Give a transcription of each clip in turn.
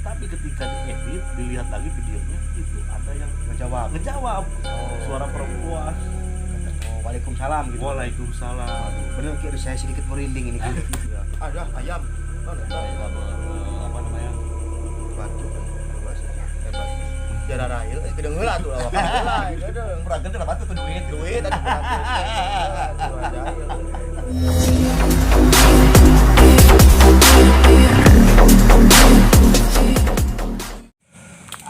Tapi ketika diedit, dilihat lagi videonya itu ada yang Ngejawab. suara perempuan. Oh, waalaikumsalam gitu. Waalaikumsalam. Bener kira saya sedikit merinding ini. Ya. Ada ayam. Oh, Saya apa namanya? batu. Hebat. Jara rail gedeng heula tuh awak. Heula, gedeng. Peragan itu apa tuh duit? Duit tadi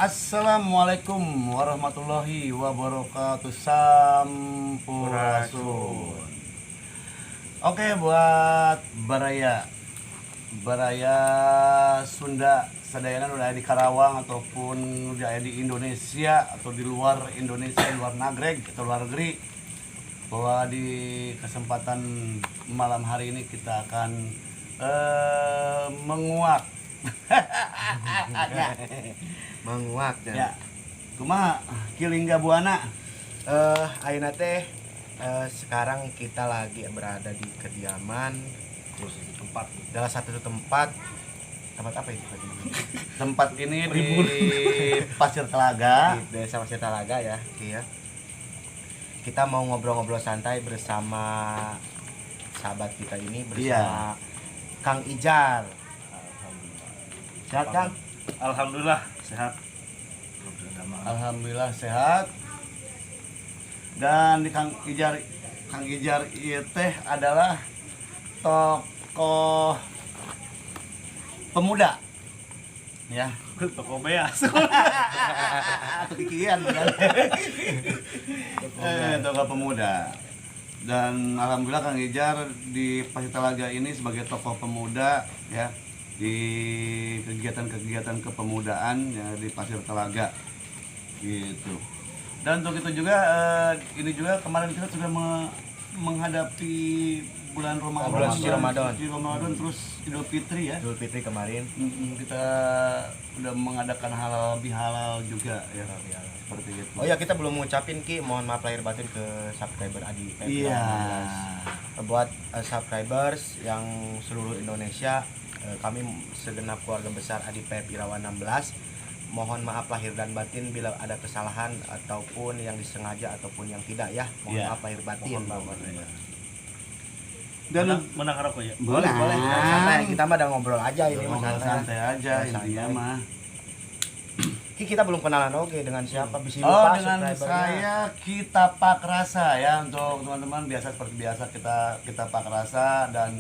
Assalamualaikum warahmatullahi wabarakatuh. Sampurasun. Oke, buat Baraya Sunda Sadayana udah di Karawang ataupun udah di Indonesia atau di luar Indonesia, di luar nagreg atau luar negeri, bahwa di kesempatan malam hari ini kita akan menguak menguak ya kumaha Kilingga Buana. ayeuna teh sekarang kita lagi berada di kediaman Tempat satu tempat apa itu? tempat ini di Pasir Telaga, Di Desa Pasir Talaga ya. Iya. Kita mau ngobrol-ngobrol santai bersama sahabat kita ini bersama Kang Ijar. Sehat Kang? Alhamdulillah sehat. Alhamdulillah sehat. Dan di Kang Ijar ieu teh adalah tokoh pemuda. Ya, toko beas. atau kikian kan. Tokoh pemuda. Dan alhamdulillah Kang Ijar di Pasir Telaga ini sebagai tokoh pemuda ya, di kegiatan-kegiatan kepemudaan ya di Pasir Telaga gitu. Dan untuk itu juga ini juga kemarin kita sudah menghadapi bulan Ramadan, bulan suci Ramadan. Terus Idul Fitri ya. Idul Fitri kemarin. Kita udah mengadakan halal bihalal juga ya. Seperti itu. Oh ya, kita belum mengucapin Ki, mohon maaf lahir batin ke subscriber Adi Pep. Iya. Buat subscribers yang seluruh Indonesia, kami segenap keluarga besar Adi Pep Irawan 16, mohon maaf lahir dan batin bila ada kesalahan ataupun yang disengaja ataupun yang tidak ya. Mohon Iya. maaf lahir batin. Dan Menang harap ya. Boleh. Santai, kita mah udah ngobrol aja ini mah santai aja Ya, intinya santai. mah. Ki, kita belum kenalan oke dengan siapa bisa Oh, lupa dengan subscribernya. saya Kita Pak Rasa ya, untuk teman-teman biasa seperti biasa kita Pak Rasa, dan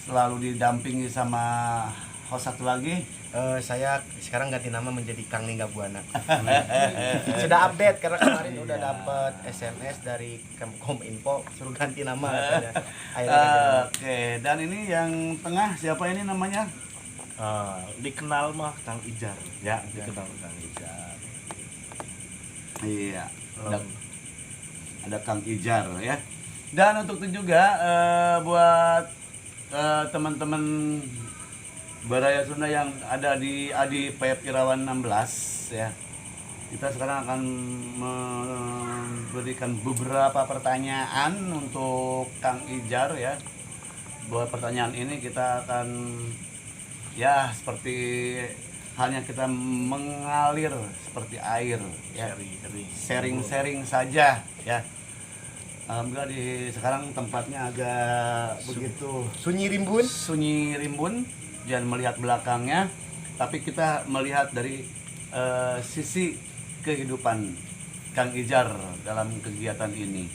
selalu didampingi sama host satu lagi. Saya sekarang ganti nama menjadi Kang Lingga Buana. Sudah update karena kemarin udah dapat SMS dari Kominfo suruh ganti nama katanya. Akhirnya ganti nama. Oke, dan ini yang tengah siapa ini namanya? Dikenal mah Kang Ijar. Ya, dikenal Kang Ijar. Iya, ada Kang Ijar ya. Dan untuk itu juga buat teman-teman Baraya Sunda yang ada di Adi Pep Irawan 16 ya. Kita sekarang akan memberikan beberapa pertanyaan untuk Kang Ijar ya. Buat pertanyaan ini kita akan ya seperti halnya kita mengalir seperti air ya. Sharing saja ya. Alhamdulillah sekarang tempatnya agak begitu Sunyi Rimbun. Jangan melihat belakangnya, tapi kita melihat dari sisi kehidupan Kang Ijar dalam kegiatan ini.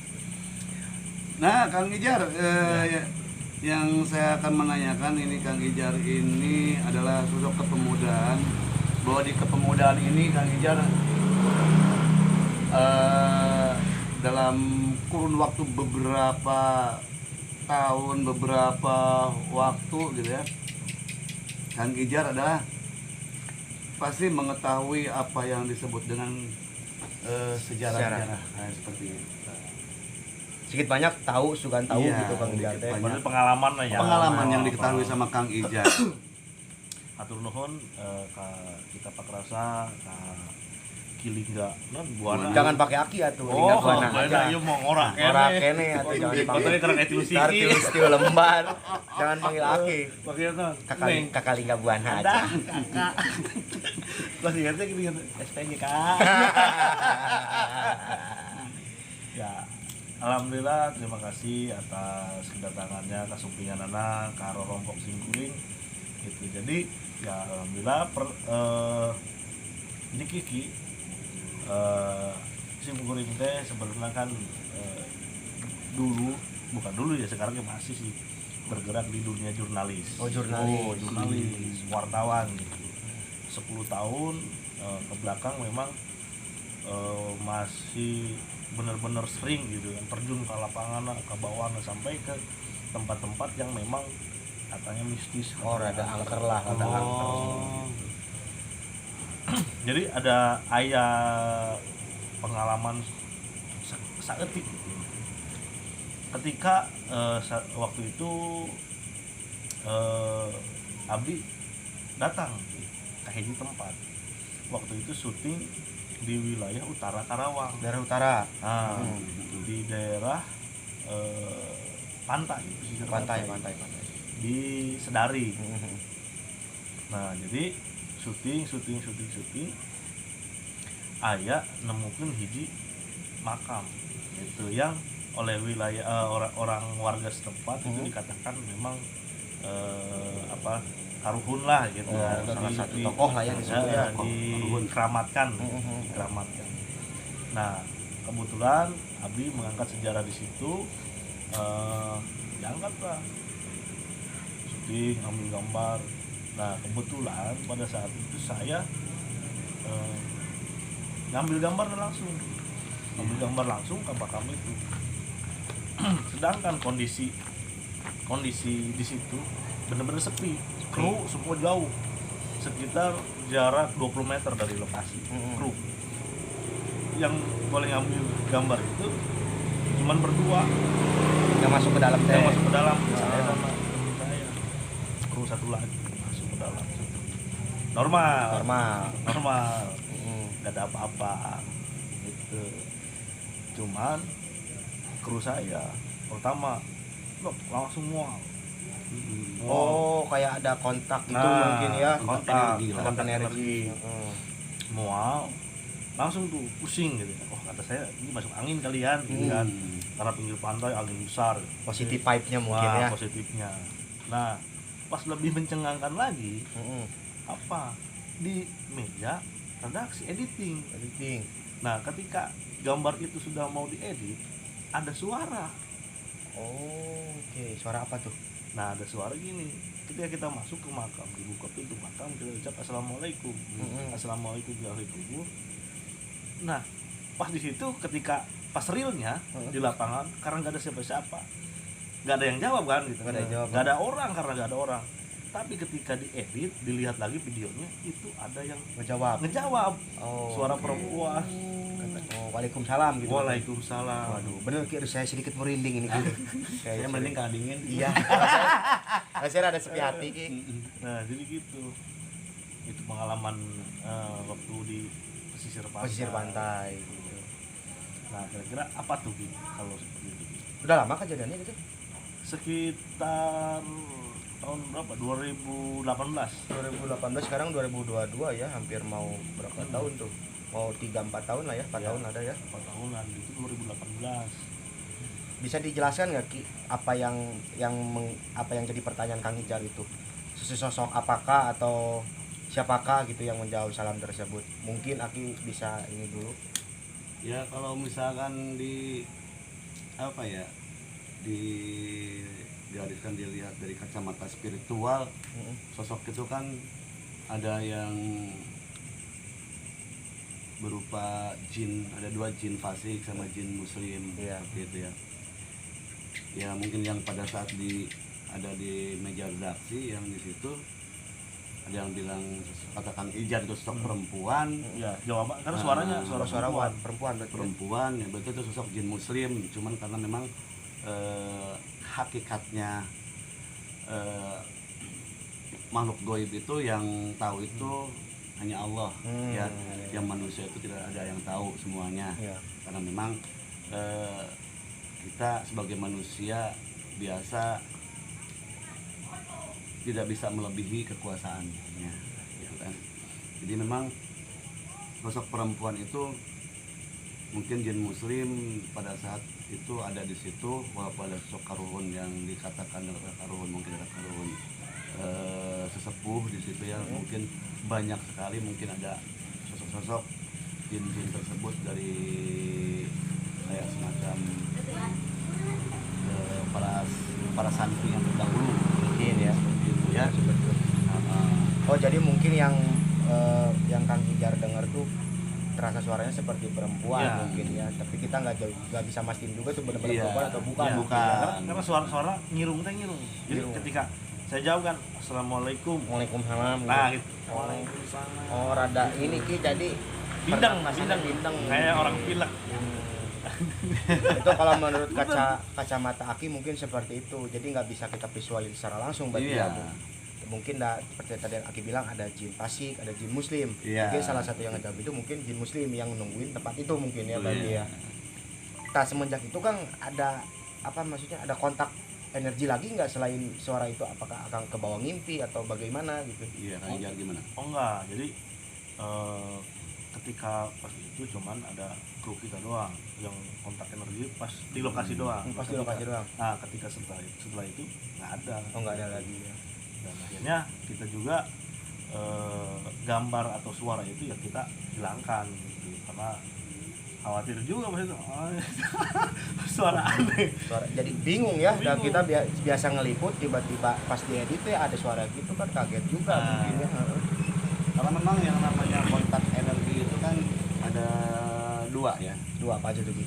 Nah, Kang Ijar, yang saya akan menanyakan ini, Kang Ijar ini adalah sosok kepemudaan. Bahwa di kepemudaan ini Kang Ijar dalam kurun waktu beberapa tahun, beberapa waktu gitu ya, Kang Ijar adalah pasti mengetahui apa yang disebut dengan sejarah seperti itu. Sedikit banyak tahu, sugan tahu Iya, gitu Kang Ijar teh. Padahal pengalaman lah ya. Pengalaman yang diketahui sama Kang Ijar. Atur nuhun ka kita Pak Rasa, ka Kilingga nah buana Jangan pakai aki atuh, oh lingga buana beda aja. ieu mau ngorak Ora kene atuh jangan di dipanggil. kotanya terang etil siki Tartil lembar. Jangan panggil aki. pakai eta Kakak lingga buana aja. kakak pas ingatnya gini SPG kak ya alhamdulillah terima kasih atas kedatangannya kasumpingan anak karo rompok singkuring gitu jadi ya alhamdulillah ini Kiki singkuring teh sebenarnya kan dulu bukan dulu ya sekarang masih sih bergerak di dunia jurnalis Oh, jurnalis. jurnalis wartawan gitu 10 tahun ke belakang memang masih benar-benar sering gitu kan terjun ke lapangan ke bawah sampai ke tempat-tempat yang memang katanya mistis. Oh, rada angker lah, rada angker. Jadi ada pengalaman saeutik gitu. Ketika waktu itu Abdi datang ke hiji tempat. Waktu itu syuting di wilayah utara Karawang. Daerah utara. Nah, di daerah pantai, pesisir Pantai. di Sedari. Nah, jadi syuting. Aya nemukeun hiji makam itu yang oleh wilayah orang warga setempat itu dikatakan memang karuhun lah gitu. Salah satu tokoh lah ya di situ ya. Dikeramatkan. Nah, kebetulan Abdi mengangkat sejarah di situ, diangkat lah syuting, ambil gambar. Nah, kebetulan pada saat itu saya ngambil gambar langsung ke makam itu. Sedangkan kondisi di situ benar-benar sepi, kru semua jauh, sekitar jarak 20 meter dari lokasi. Kru yang boleh ngambil gambar itu cuman berdua Yang masuk ke dalam teh. yang masuk ke dalam, saya sama teman saya. Kru satu lagi masuk ke dalam. Normal. Gak ada apa-apa gitu. Cuman kru saya pertama langsung mual. Oh, kayak ada kontak gitu Nah, mungkin ya. kontak energi. Mual langsung tuh pusing gitu. Oh, kata saya ini masuk angin kalian gitu kan. Karena pinggir pantai angin besar. Positif vibe-nya mungkin ya. Positifnya. Nah, pas lebih mencengangkan lagi apa di meja redaksi editing. Nah, ketika gambar itu sudah mau diedit, ada suara. Oh, oke. Suara apa tuh? Nah, ada suara gini. Ketika kita masuk ke makam, dibuka pintu makam, kita ucap assalamualaikum. Assalamualaikum warahmatullahi wabarakatuh. Nah, pas di situ ketika pas realnya di lapangan, karena nggak ada siapa-siapa, nggak ada yang jawab kan gitu. Nggak ada orang karena nggak ada orang. Tapi ketika diedit, dilihat lagi videonya, itu ada yang ngejawab. Suara perempuan. Oh, waalaikumsalam gitu. Waalaikumsalam. Waduh, bener kira saya sedikit merinding ini. Saya merinding karena dingin. Iya. Saya ada sepi hati Ki. Nah, jadi gitu. Itu pengalaman waktu di pesisir pantai. Gitu. Nah, kira-kira apa tuh gitu kalau seperti itu? Udah lama kejadiannya gitu? Sekitar tahun berapa? 2018. 2018 sekarang 2022 ya, hampir mau berapa tahun tuh? Mau 3-4 tahun lah ya, 4 tahun ada ya. 4 tahunan itu 2018. Bisa dijelaskan nggak Ki apa yang jadi pertanyaan Kang Ijar itu? Sosok apakah atau siapakah gitu yang menjawab salam tersebut? Mungkin Aki bisa ini dulu. Ya kalau misalkan dialihkan dilihat dari kacamata spiritual, sosok itu kan ada yang berupa jin, ada 2 jin fasik sama jin muslim, seperti itu ya. Ya mungkin yang pada saat ada di meja redaksi yang di situ ada yang bilang katakan Ijar itu sosok perempuan. Ya, jawaban karena suaranya suara perempuan ya, betul itu sosok jin muslim, cuman karena memang hakikatnya makhluk goib itu yang tahu itu hanya Allah ya, yang manusia itu tidak ada yang tahu semuanya. Iya. Karena memang kita sebagai manusia biasa tidak bisa melebihi kekuasaannya gitu kan. Jadi memang sosok perempuan itu mungkin jin muslim pada saat itu ada di situ, walaupun ada sosok karuhun yang dikatakan adalah karuhun, mungkin ada karuhun sesepuh di situ ya, mungkin banyak sekali, mungkin ada sosok-sosok jin-jin tersebut dari kayak semacam para santri yang terdahulu Mungkin ya. gitu ya. Oh, jadi mungkin yang Kang Ijar dengar tuh terasa suaranya seperti perempuan Ya. mungkin ya, tapi kita nggak bisa mastiin juga tuh benar-benar Iya. perempuan atau bukan. Ya, bukan. karena suara nyirung. Jadi Nyirung. ketika saya jawab kan assalamualaikum, Waalaikumsalam. nah gitu. gitu. Waalaikumsalam. Oh, rada ini Ki, jadi Bindeng, pernapasannya bindeng. bindeng. Kayak orang pilek. Itu kalau menurut kacamata Aki mungkin seperti itu, jadi nggak bisa kita visualin secara langsung berarti Iya. ya. Mungkin seperti tadi yang Aki bilang ada jin fasik, ada jin muslim. Iya. Mungkin salah satu yang ngejawab itu mungkin jin muslim yang nungguin tempat itu mungkin ya berarti Iya. ya. Nah, semenjak itu Kang ada apa maksudnya, ada kontak energi lagi nggak selain suara itu? Apakah akan ke bawah mimpi atau bagaimana gitu? Iya, Kang Ijar gimana? Oh enggak, jadi ketika pas itu cuman ada kru kita doang yang kontak energi pas di lokasi doang. Pas di lokasi doang. Nah, ketika setelah itu nggak ada. Oh, nggak ada lagi ya. Dan akhirnya kita juga gambar atau suara itu ya kita hilangkan gitu, karena khawatir juga pas itu suara aneh. Suara jadi bingung ya. Dan Bingung. kita biasa ngeliput tiba-tiba pas diedit ya ada suara gitu kan, kaget juga Nah. mungkin ya. Karena memang yang namanya kontak energi itu kan ada dua ya. Dua apa aja tuh Ki?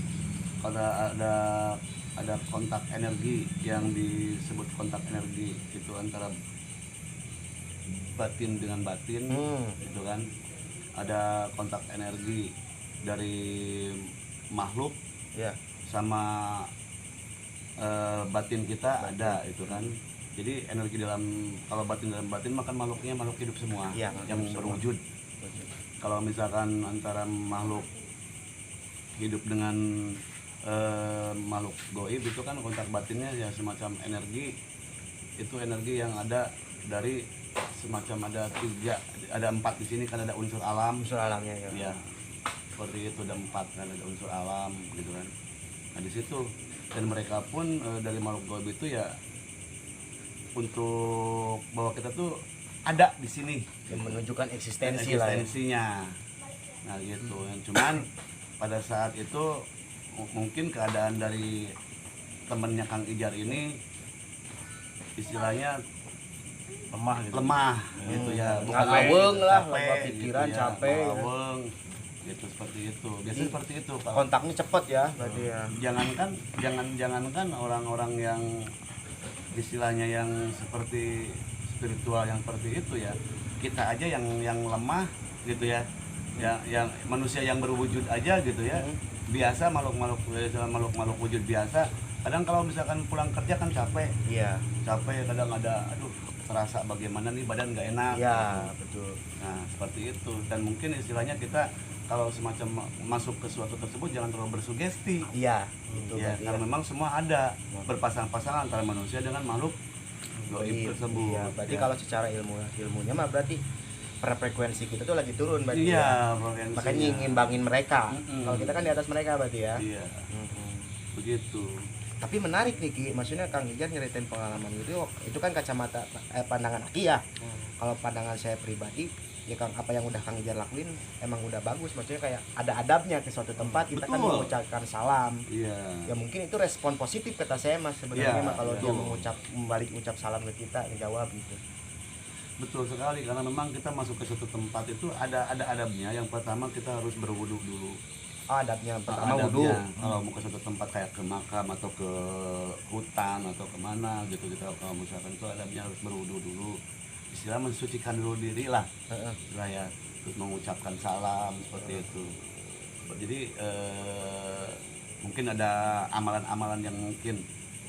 Ada kontak energi yang disebut kontak energi itu antara batin dengan batin gitu kan. Ada kontak energi dari makhluk Ya. sama batin kita ada itu kan. Jadi energi dalam, kalau batin dalam batin makan makhluknya makhluk hidup semua Iya, yang hidup semua. berwujud. Kalau misalkan antara makhluk hidup dengan makhluk goib itu kan kontak batinnya ya semacam energi, itu energi yang ada dari semacam ada empat di sini kan, ada unsur alam Unsur alamnya ya. ya, seperti itu, ada empat kan, ada unsur alam gitu kan. Nah di situ, dan mereka pun dari makhluk goib itu ya untuk bahwa kita tuh ada di sini, Yang menunjukkan eksistensi lah ya. eksistensinya. Nah gitu. Cuman pada saat itu mungkin keadaan dari temennya Kang Ijar ini istilahnya Lemah gitu. lemah gitu ya, Ngaweng lah, capek lemah pikiran, gitu ya, capek ya. ngaweng gitu, seperti itu. Biasanya seperti itu kalau Kontaknya cepet ya berarti ya. jangankan orang-orang yang istilahnya yang seperti spiritual yang seperti itu ya, kita aja yang lemah gitu ya, yang manusia yang berwujud aja gitu ya, biasa makhluk wujud biasa, kadang kalau misalkan pulang kerja kan capek Iya. kadang ada aduh terasa bagaimana nih, badan nggak enak Iya, gitu. betul. Nah seperti itu, dan mungkin istilahnya kita kalau semacam masuk ke suatu tersebut jangan terlalu bersugesti. Iya, itu Ya, berarti. karena memang semua ada berpasang-pasangan antara manusia dengan makhluk goib Iya, tersebut. iya, berarti Ya. kalau secara ilmunya mah berarti frekuensi kita tuh lagi turun berarti. Iya, Ya. frekuensinya. Makanya ngimbangin mereka. Mm-mm. Kalau kita kan di atas mereka berarti ya. Iya, Mm-mm. begitu. Tapi menarik nih Ki, maksudnya Kang Ijar nyeritain pengalaman itu kan kacamata pandangan Aki ya. Kalau pandangan saya pribadi, ya Kang, apa yang udah Kang Ijar lakuin emang udah bagus, maksudnya kayak ada adabnya ke suatu tempat kita kan Betul. mengucapkan salam. Iya. Ya mungkin itu respon positif kata saya Mas sebenarnya Iya, mah kalau dia betul. membalik ucap salam ke kita, ngejawab gitu. Betul sekali, karena memang kita masuk ke suatu tempat itu ada adabnya. Yang pertama kita harus berwudu dulu. Adabnya pertama Adabnya, wudu. kalau mau ke suatu tempat kayak ke makam atau ke hutan atau kemana gitu, kita kalau misalkan itu adabnya harus berwudu dulu, istilah mensucikan dulu diri lah, Heeh. istilah ya, terus mengucapkan salam seperti itu. Jadi mungkin ada amalan-amalan yang mungkin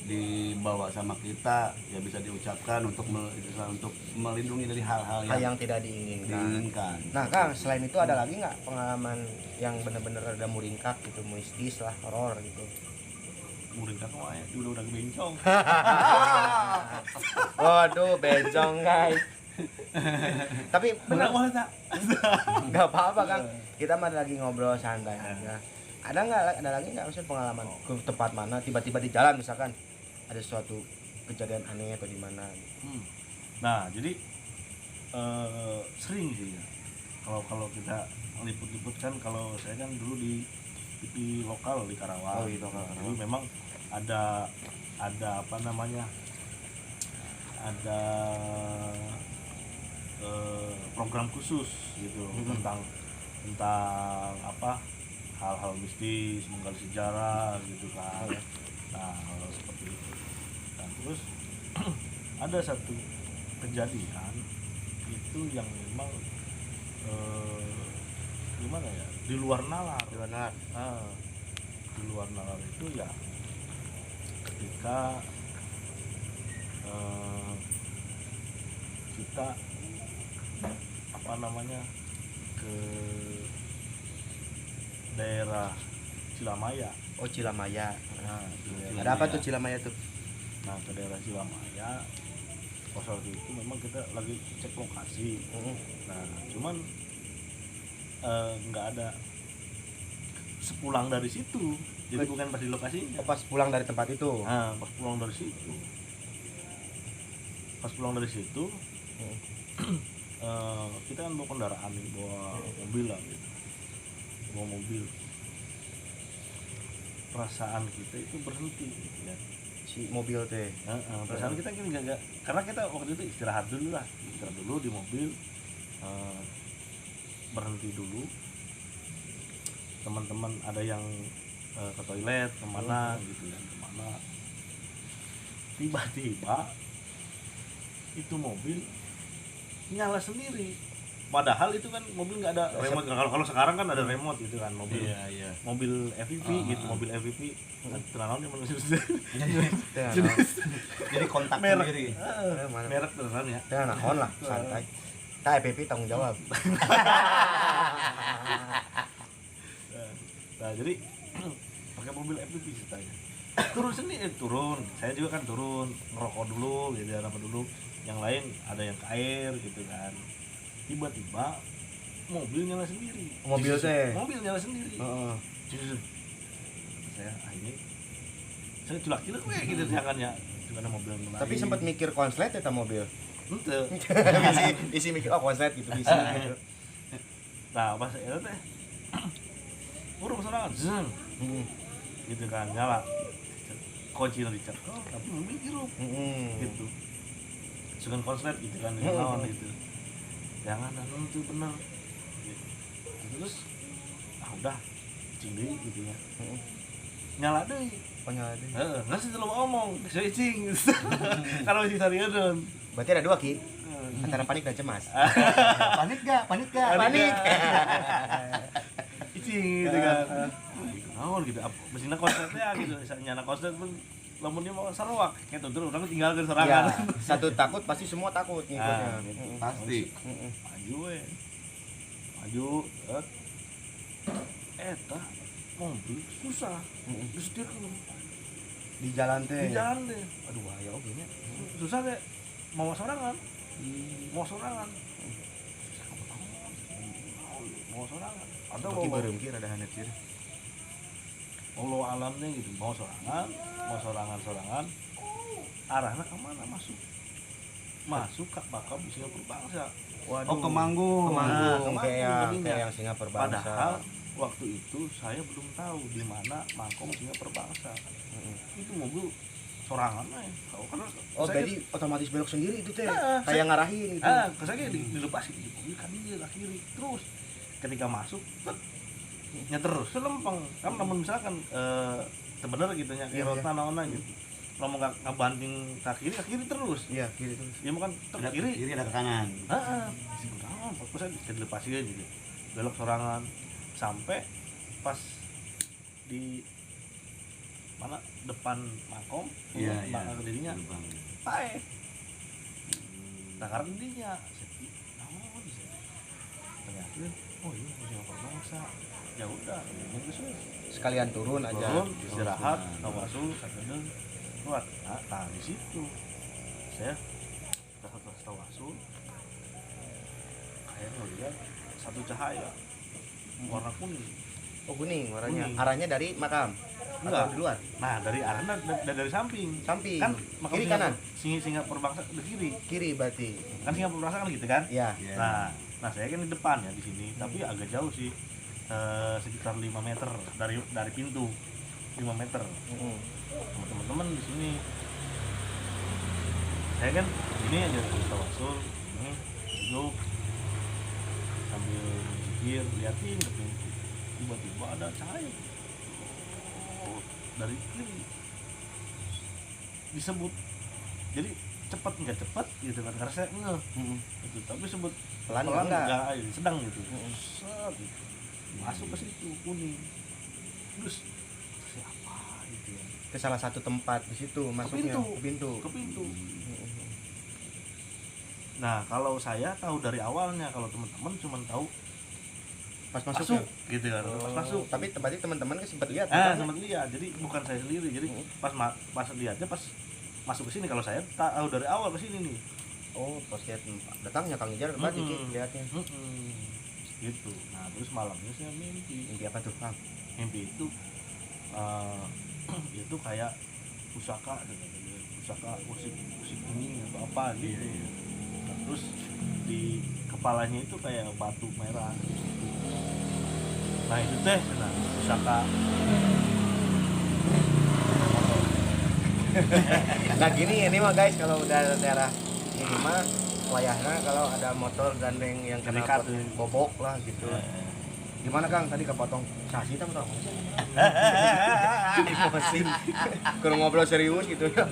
dibawa sama kita ya bisa diucapkan untuk untuk melindungi dari hal-hal Hal yang yang tidak diinginkan. diinginkan. Nah Kang, selain itu ada lagi nggak pengalaman yang bener-bener ada muringkak gitu, mistis lah, horor gitu? Murid kan ya udah bencong. Waduh, bencong guys. Tapi benar Boleh tak? nggak apa-apa Kang. Kita mah lagi ngobrol santai aja. Ada lagi nggak maksudnya pengalaman ke tempat mana tiba-tiba di jalan misalkan ada suatu kejadian aneh atau di mana? Nah, jadi sering sih ya. Kalau kita liput-liput kan, kalau saya kan dulu di TV lokal di Karawang. Oh, di lokal. Jadi memang ada apa namanya? Ada program khusus gitu tentang apa? Hal-hal mistis, menggali sejarah gitu kan. Nah, hal seperti itu. Dan terus ada satu kejadian itu yang memang gimana ya, di luar nalar. Di luar nalar itu ya ketika kita apa namanya ke daerah Cilamaya. Oh, Cilamaya. Nah, di daerah Ada apa tuh Cilamaya tuh? Nah, ke daerah Cilamaya pas waktu itu memang kita lagi cek lokasi. Nah, cuman nggak ada sepulang dari situ, jadi bukan pas di lokasinya. Pas pulang dari tempat itu. Nah, pas pulang dari situ kita kan bawa kendaraan nih, bawa mobil lah gitu, bawa mobil. Perasaan kita itu berhenti gitu ya. Si mobil teh. Perasaan kita gini nggak, karena kita waktu itu istirahat dulu di mobil, berhenti dulu. Teman-teman ada yang ke toilet kemana gitu ya, kemana. Tiba-tiba itu mobil nyala sendiri. Padahal itu kan mobil nggak ada remote. Kalau sekarang kan ada remote gitu kan, mobil. Iya. Mobil FPV gitu, mobil FPV. Tenanan di manusia. Jadi kontak Merek. sendiri. Merek beneran ya. Ya nahon lah, santai. Kita EPP tanggung jawab. Nah, jadi pakai mobil FPV ceritanya. Turun. Saya juga kan turun, ngerokok dulu gitu, apa dulu. Yang lain ada yang ke air gitu kan. Tiba-tiba mobil nyala sendiri. Mobil teh. Mobil nyala sendiri. Heeh. Saya ini saya culak-culak gitu jangan ya. Cuma ada mobil yang Tapi sempat mikir konslet eta mobil. ente. isi mikir oh konslet gitu bisa gitu. Nah, pas itu teh urung sorangan zeng gitu kan, nyala kunci dicekel tapi mobil hirup gitu, sugan konslet gitu kan, naon gitu, jangan itu bener gitu. Terus udah cing deui gitu ya, nyala deui. Oh nyala deh. Nggak sih terlalu omong saya cing kalau masih sarieun. Berarti ada dua ki. Antara panik dan cemas. Panik gak? Panik. Icing gitu kan. Naon gitu, mesinnya konsletnya gitu, nyana konslet pun lamunnya mau sarwak kayak tuh orang tinggalkan Ya, serangan. satu takut pasti semua takut ngikutnya. Gitu. Pasti. Maju eta mobil susah disetirkeun Di jalan di teh. jalan deh, Aduh bahaya oke nya. susah deh, mau sorangan ada Oke bereungkir ada hanetir. Allah alamnya gitu, mau sorangan arahnya kemana, masuk ke bakal Singapura bangsa. Waduh. Oh, ke Manggung. Kemanggung Nah, kayak Kemanggung yang Singapura bangsa. Padahal waktu itu saya belum tahu di mana Mangkong Singapura bangsa. Itu mobil sorangan aja. Karena Oh, saya jadi otomatis belok sendiri itu teh. Ah, Kayak ngarahin gitu. saya dilepasin di mobil kan dia ke kiri terus ketika masuk terus selempeng kan, namun misalkan sebenarnya gitu nya Iya, rota naona gitu, kalau mau nggak banting ke kiri terus Iya, kiri terus. ya bukan Ada ke kiri. kiri ada ke kanan. Fokus saya dilepasin gitu, belok sorangan sampai pas di mana depan makom, Iya, belakang dirinya Bang. pae. Nah karena dirinya sepi, namun ternyata oh iya masih berbangsa. Ya udah, ini sih Sekalian turun aja. turun istirahat, tawasul, sakit keluar. Nah di situ saya setelah tawasul saya ngeliat satu cahaya warna kuning. Oh kuning warnanya. Kuning. Arahnya dari makam. Enggak. Atau di luar. Nah dari arahnya dari samping. Samping. Kan makam Kiri kanan. singa perbangsa di kiri. Kiri berarti. Kan singa perbangsa kan gitu kan? Iya. Iya. Nah saya kan di depan ya di sini, tapi agak jauh sih. Sekitar 5 meter dari pintu. 5 meter. Sama teman-teman di sini. Saya kan ini aja tawasul, ini duduk sambil mikir, liatin ke pintu. Tiba-tiba ada cahaya dari kiri disebut, jadi cepat nggak cepat gitu kan, karena saya ngeh gitu, tapi sebut Pelan pelan enggak? nggak, sedang gitu. Set, gitu. Masuk ke situ kuning, terus siapa gitu ya, Ke salah satu tempat di situ masuknya pintu. ke pintu. ke pintu. Nah kalau saya tahu dari awalnya, kalau teman-teman cuma tahu Pas masuk masuknya. gitu kan, pas masuk. Tapi berarti teman-teman kan sempat lihat. Ah, bukan? sempat lihat. Jadi bukan saya sendiri. Jadi pas lihatnya pas masuk ke sini, kalau saya tahu dari awal ke sini nih. Oh, pas lihat datangnya Kang Ijar berarti lihatnya. Gitu. Nah, terus malamnya saya mimpi. Mimpi apa tuh, Kang? Mimpi itu itu kayak pusaka musik kuning atau apa gitu. Nah, terus di kepalanya itu kayak batu merah. Nah, itu teh nah, pusaka. Nah gini ini mah guys, kalau udah daerah ini mah wayahnya kalau ada motor gandeng yang kena Dekat, ya. bobok lah gitu. Gimana Kang tadi kepotong sasi tam tau? Emosi. Kalau ngobrol serius gitu ya.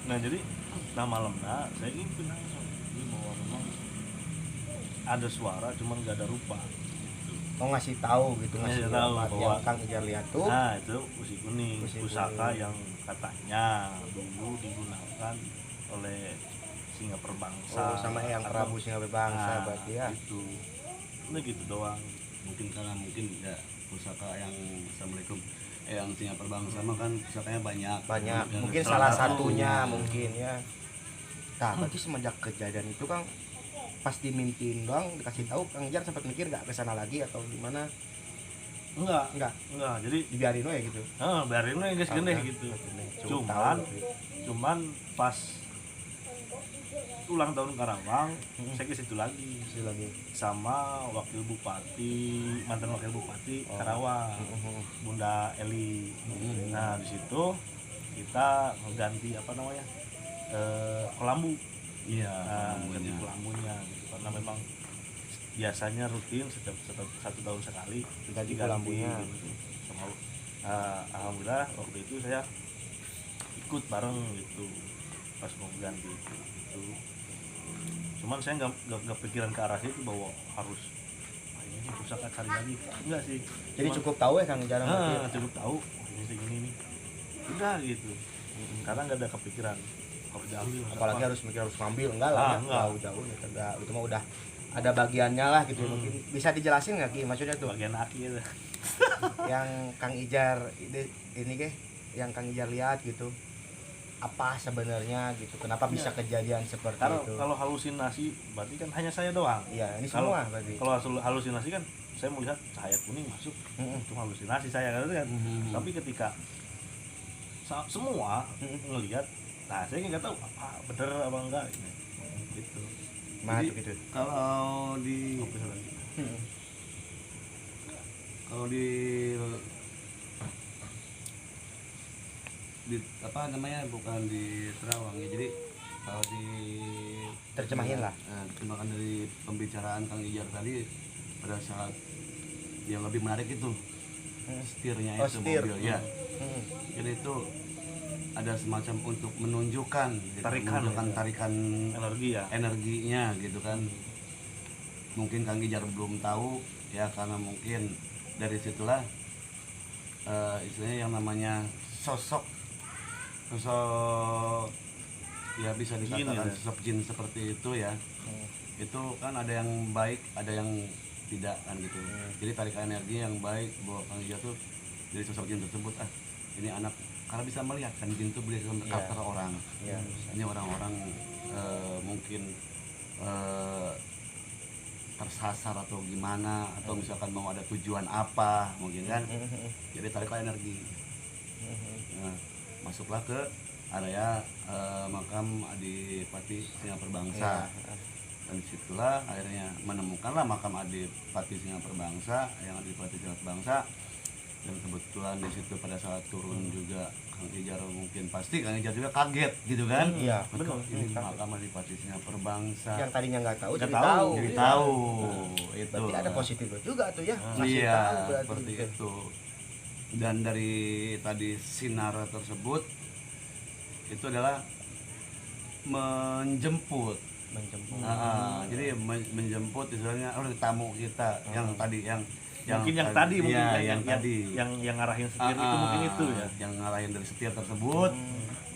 Nah jadi malamnya saya ngimpi langsung ini bahwa memang ada suara cuman nggak ada rupa. Mau ngasih tahu gitu, ngasih Ngasih tahu tempat bahwa- yang Kang Ijar lihat tuh. Nah itu usi kuning, Usi pusaka kuning. yang katanya dulu digunakan oleh singa perbangsa. Oh, sama yang atau- Prabu Singa Berbangsa Nah, berarti ya. Itu, nah gitu doang. Mungkin ya pusaka yang assalamualaikum yang singa perbangsa mah kan pusakanya banyak. Banyak. Dan Mungkin salah satunya mungkin ya. Nah, berarti semenjak kejadian itu Kang pas dimimpiin doang dikasih tahu Kang Ijar sempat mikir nggak ke sana lagi atau gimana? Enggak, Enggak, jadi dibiarin aja gitu. biarin aja guys gede gitu. Cuman pas ulang tahun Karawang, saya ke situ lagi sama wakil bupati, mantan wakil bupati Karawang, Bunda Eli. Nah di situ kita mengganti apa namanya kelambu. Iya, Nah, ganti kelambunya. kelambunya gitu, karena memang biasanya rutin setiap satu tahun sekali Ganti diganti kelambunya. gitu. Sama, alhamdulillah waktu itu saya ikut bareng gitu pas mau ganti itu gitu. Cuman saya nggak pikiran ke arah situ bahwa harus ini pusaka cari lagi, enggak sih. Jadi Cuman, cukup tahu ya Kang Ijar cukup tahu ini segini nih udah gitu, karena nggak ada kepikiran harus diambil apalagi apa. harus mikir harus ngambil enggak lah ya. Enggak. Jauh ya enggak, itu mah udah ada bagiannya lah gitu. Mungkin bisa dijelasin nggak Ki maksudnya tuh bagian aki itu. yang Kang Ijar ini ke yang Kang Ijar lihat gitu apa sebenarnya gitu, kenapa bisa kejadian seperti itu. Kalau halusinasi berarti kan hanya saya doang. Iya ini Kalau- semua berarti. Kalau halusinasi kan saya melihat cahaya kuning masuk, itu halusinasi saya kan. Tapi ketika semua ngelihat, nah saya nggak tahu apa bener apa enggak gitu. Masuk gitu. Kalau di Kopi lagi. kalau di apa namanya, bukan di Terawang ya, jadi kalau di Terjemahin lah. terjemahkan dari pembicaraan Kang Ijar tadi pada saat yang lebih menarik itu setirnya Oh, itu setir. mobil ya. Jadi itu ada semacam untuk menunjukkan gitu, menunjukkan ya. tarikan Energi ya. energinya gitu kan. Mungkin Kang Ijar belum tahu ya, karena mungkin dari situlah istilahnya yang namanya sosok ya bisa dikatakan Jin, ya. sosok jin seperti itu ya. Itu kan ada yang baik, ada yang tidak kan gitu. Jadi tarikan energi yang baik bahwa Kang Ija tuh dari sosok jin tersebut, ini anak, karena bisa melihat kan jin tuh bisa karakter orang. Iya. Ini orang-orang mungkin tersasar atau gimana, atau misalkan mau ada tujuan apa mungkin kan. Jadi tarikan energi. Nah, masuklah ke area makam Adipati Singaperbangsa. Dan disitulah akhirnya menemukanlah makam Adipati Singaperbangsa, yang Adipati Singaperbangsa. Dan kebetulan di situ pada saat turun juga Kang Ijar, mungkin pasti Kang Ijar juga kaget gitu kan. Iya, betul. Ini makam Adipati Singaperbangsa. Yang tadinya nggak tahu Nggak jadi tahu. tahu. Jadi Iya. tahu itu. Berarti ada positifnya juga tuh ya. Ngasih Iya, tahu berarti. seperti itu. Dan dari tadi sinar tersebut itu adalah menjemput. Jadi menjemput istilahnya tamu kita yang tadi yang mungkin yang tadi mungkin iya, yang tadi yang ngarahin setir itu mungkin itu ya. yang ngarahin dari setir tersebut.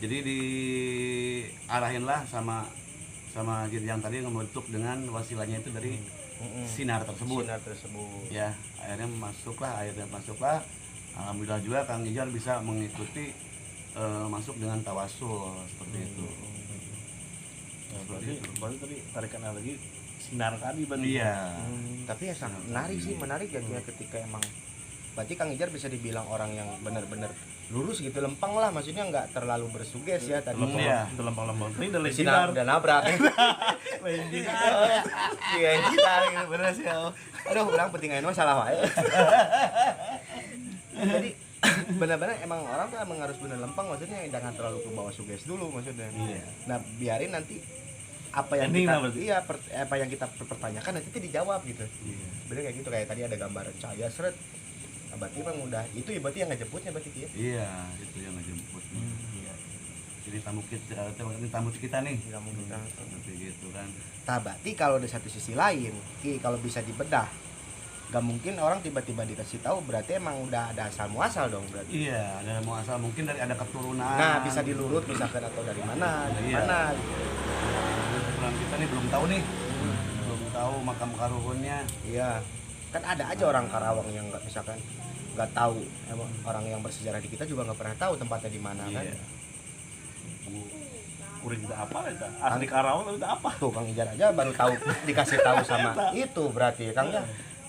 Jadi diarahinlah sama jin yang tadi membentuk dengan wasilanya itu dari sinar tersebut. Sinar tersebut. Ya, akhirnya masuklah. Alhamdulillah juga Kang Ijar bisa mengikuti masuk dengan tawasul seperti itu. Nah, berarti tadi tarikan energi sinar tadi berarti. Iya. Tapi ya sangat menarik ya dia ketika emang berarti Kang Ijar bisa dibilang orang yang benar-benar lurus gitu, lempeng lah, maksudnya nggak terlalu bersuges ya tadi. Iya. Lempeng-lempeng ini dari Sinar sinar. udah nabrak ya. Iya kita gitu bener sih. Aduh, orang penting aja salah wae. Jadi benar-benar emang orang tuh emang harus bener lempeng, maksudnya jangan terlalu ke bawah suges dulu maksudnya. Iya. Nah, biarin nanti apa yang Ending kita lah berarti. apa yang kita pertanyakan nanti itu dijawab gitu. Iya. Bener kayak gitu, kayak tadi ada gambaran cahaya seret. Nah, berarti emang udah itu ya, berarti yang ngejemputnya berarti ya. Iya, itu yang ngejemput. Iya. Jadi ini tamu kita nih. Tamu kita. Seperti gitu kan. Nah, berarti kalau di satu sisi lain, kalau bisa dibedah, gak mungkin orang tiba-tiba dikasih tahu, berarti emang udah ada asal muasal dong berarti. Iya, ada muasal mungkin dari ada keturunan. Nah, bisa dilurut misalkan atau dari mana, Iya. gitu. Keturunan kita nih belum tahu nih. Belum tahu makam karuhunnya. Iya. Kan ada aja orang Karawang yang nggak misalkan nggak tahu, emang orang yang bersejarah di kita juga nggak pernah tahu tempatnya di mana kan. Iya. Kuring kita apa kita? Asli Karawang tapi kita apa? Tuh Kang Ijar aja baru tahu, dikasih tahu sama itu berarti Kang ya.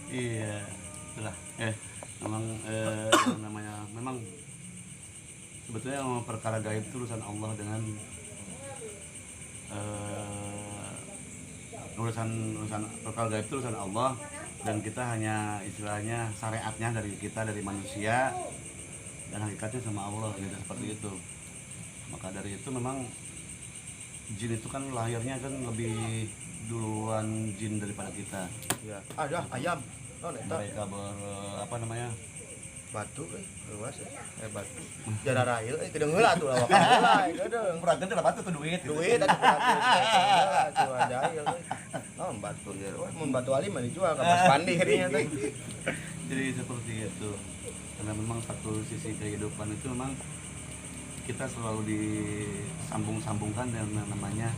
Iya, itulah. Memang yang namanya memang sebetulnya perkara gaib itu urusan Allah dengan urusan perkara gaib itu urusan Allah, dan kita hanya istilahnya syariatnya dari kita, dari manusia, dan hakikatnya sama Allah gitu, seperti itu. Maka dari itu memang jin itu kan lahirnya kan lebih duluan jin daripada kita. Iya. Ada ayam. Oh, neta Mereka batu luas ya. Batu. Jara rail kedeung heula tuh lawakan heula kedeung. peragan dalam batu tuh duit gitu. Duit atuh batu. Tuh jail. Oh, batu ya. Mun batu alim mah dijual ka Mas Pandi hirinya teh. Jadi seperti itu. Karena memang satu sisi kehidupan itu memang kita selalu disambung-sambungkan dengan namanya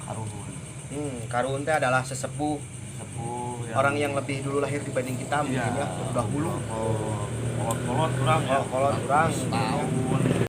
karuhun. Karun teh adalah sesepuh orang yang lebih dulu lahir dibanding kita mungkin ya, dahulu. Kolot-kolot kurang ya. Kolot kurang tahun